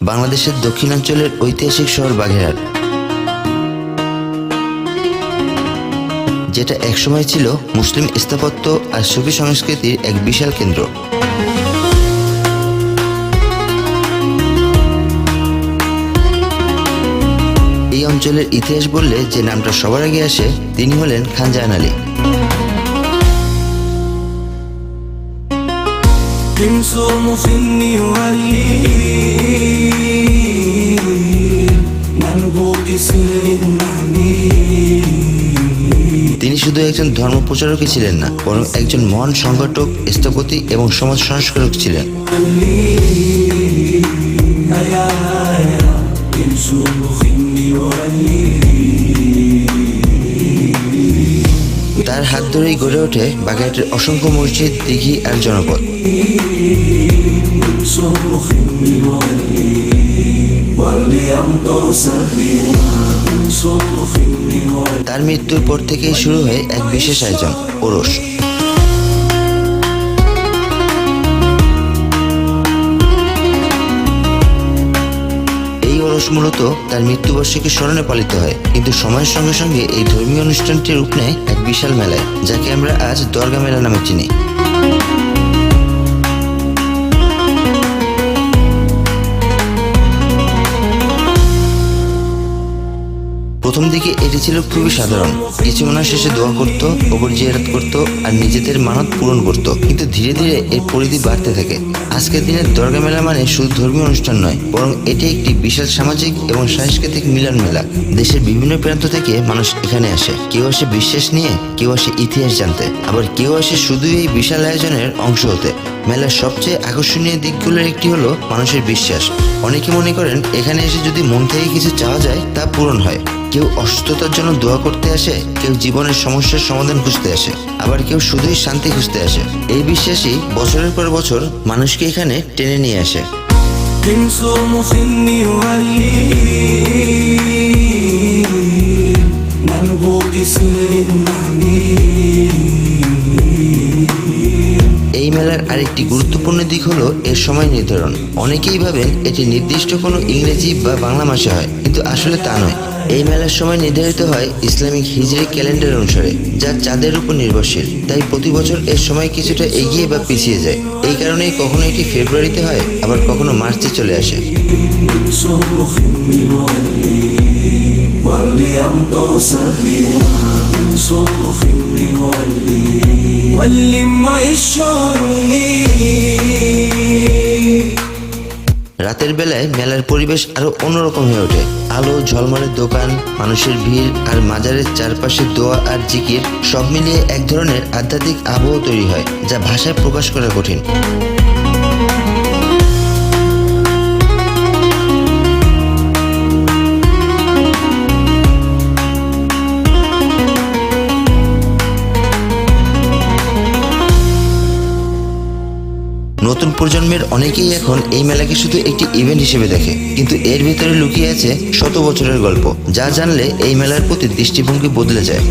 বাংলাদেশের দক্ষিণাঞ্চলের ঐতিহাসিক শহর বাগেরহাট, যেটা একসময় ছিল মুসলিম স্থাপত্য আর সুফি সংস্কৃতির এক বিশাল কেন্দ্র। এই অঞ্চলের ইতিহাস বললে যে নামটা সবার আগে আসে তিনি হলেন খান জাহান আলী। তিনি শুধু একজন ধর্ম প্রচারকই ছিলেন না, বরং একজন মহান সংগঠক, স্থপতি এবং সমাজ সংস্কারক ছিলেন। তার হাত ধরেই গড়ে ওঠে বাগেরহাটের অসংখ্য মসজিদ, দিঘি আর জনপদ। তার মৃত্যুর পর থেকেই শুরু হয় এক বিশেষ আয়োজন, ওরস। এই ওরস মূলত তার মৃত্যুবার্ষিকীর স্মরণে পালিত হয়, কিন্তু সময়ের সঙ্গে সঙ্গে এই ধর্মীয় অনুষ্ঠানটি রূপ নেয় এক বিশাল মেলায়, যাকে আমরা আজ দরগা মেলা নামে চিনি। প্রথম দিকে এটি ছিল খুবই সাধারণ, কিছু মানুষ শেষে দোয়া করত, কবর জিয়ারত করত আর নিজেদের মানত পূরণ করত, কিন্তু ধীরে ধীরে এর পরিধি বাড়তে থাকে। আজকের দিনে দরগা মেলা মানে শুধু ধর্মীয় অনুষ্ঠান নয়, বরং এটি একটি বিশাল সামাজিক এবং সাংস্কৃতিক মিলন মেলা। দেশের বিভিন্ন প্রান্ত থেকে মানুষ এখানে আসে, কেউ আসে বিশ্বাস নিয়ে, কেউ আসে ইতিহাস জানতে, আবার কেউ আসে শুধু এই বিশাল আয়োজনের অংশ হতে। মেলার সবচেয়ে আকর্ষণীয় দিকগুলোর একটি হলো মানুষের বিশ্বাস। অনেকে মনে করেন এখানে এসে যদি মন থেকে কিছু চাওয়া যায় তা পূরণ হয়। কেউ অসুস্থতার জন্য দোয়া করতে আসে, কেউ জীবনের সমস্যার সমাধান খুঁজতে আসে, আবার কেউ শুধুই শান্তি খুঁজতে আসে। এই বিশ্বাসই বছরের পর বছর মানুষকে এখানে টেনে নিয়ে আসে। এই মেলার আরেকটি গুরুত্বপূর্ণ দিক হলো এর সময় নির্ধারণ। অনেকেই ভাবেন এটি নির্দিষ্ট কোনো ইংরেজি বা বাংলা মাসে হয়, কিন্তু আসলে তা নয়। এই মেলার সময় নির্ধারিত হয় ইসলামিক হিজরি ক্যালেন্ডার অনুসারে, যা চাঁদের উপর নির্ভরশীল। তাই প্রতি বছর এর সময় কিছুটা এগিয়ে বা পিছিয়ে যায়। এই কারণেই কখনো এটি ফেব্রুয়ারিতে হয়, আবার কখনো মার্চে চলে আসে। রাতের বেলায় মেলার পরিবেশ আরো অন্যরকম হয়ে ওঠে। আলো ঝলমলের দোকান, মানুষের ভিড় আর মাজারের চারপাশে দোয়া আর জিকির, সব মিলিয়ে এক ধরনের আধ্যাত্মিক আবহ তৈরি হয়, যা ভাষায় প্রকাশ করা কঠিন। নতুন প্রজন্মের অনেকেই এখন এই মেলাকে শুধু একটি ইভেন্ট হিসেবে দেখে, কিন্তু এর ভিতরে লুকিয়ে আছে শত বছরের গল্প, যা জানলে এই মেলার প্রতি দৃষ্টিভঙ্গি বদলে যায়।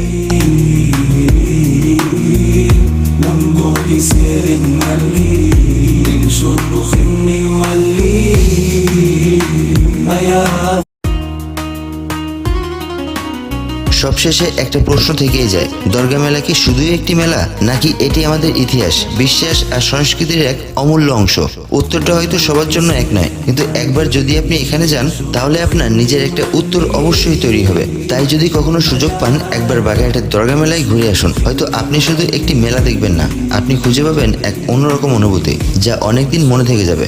সবশেষে একটা প্রশ্ন থেকেই যায়, দরগা মেলা কি শুধুই একটি মেলা, নাকি এটি আমাদের ইতিহাস, বিশ্বাস আর সংস্কৃতির এক অমূল্য অংশ? উত্তরটা হয়তো সবার জন্য এক নয়, কিন্তু একবার যদি আপনি এখানে যান তাহলে আপনার নিজের একটা উত্তর অবশ্যই তৈরি হবে। তাই যদি কখনো সুযোগ পান, একবার বাগেরহাটের দরগা মেলায় ঘুরে আসুন। হয়তো আপনি শুধু একটি মেলা দেখবেন না, আপনি খুঁজে পাবেন এক অন্যরকম অনুভূতি, যা অনেকদিন মনে থেকে যাবে।